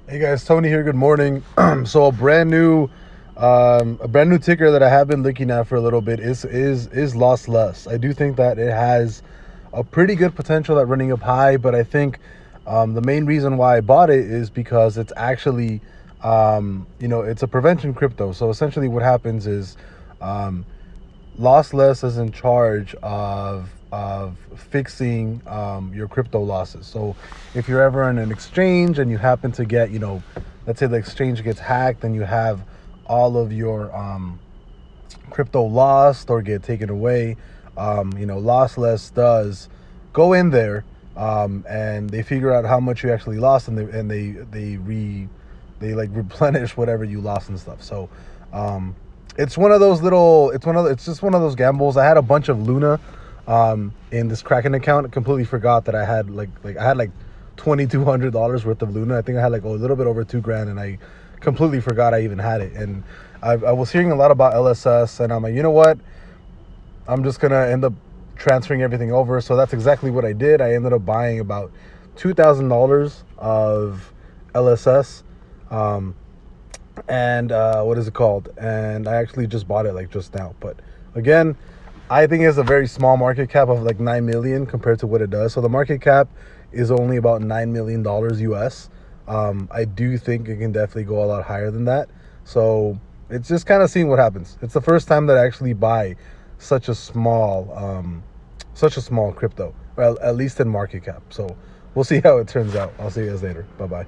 Hey guys, Tony here. Good morning. So a brand new ticker that I have been looking at for a little bit is LossLess. I do think that it has a pretty good potential at running up high, but I think the main reason why I bought it is because it's actually it's a prevention crypto. So essentially, what happens is um, LossLess is in charge of fixing your crypto losses. So if you're ever on an exchange and you happen to get, let's say the exchange gets hacked and you have all of your crypto lost or get taken away, LossLess does go in there and they figure out how much you actually lost, and they like replenish whatever you lost and stuff. So it's one of those little it's just one of those gambles. I had a bunch of Luna in this Kraken account. I completely forgot that I had like $2,200 worth of Luna. I think I had like a little bit over $2,000, and I completely forgot I even had it. And I was hearing a lot about LSS, and I'm like, you know what, I'm just gonna end up transferring everything over. So that's exactly what I did. I ended up buying about $2,000 of LSS. And what is it called? And I actually just bought it like just now. But again, I think it's a very small market cap of like 9 million compared to what it does. So the market cap is only about $9 million US. I do think it can definitely go a lot higher than that. So it's just kind of seeing what happens. It's the first time that I actually buy such a small crypto, well, at least in market cap. So we'll see how it turns out. I'll see you guys later. Bye bye.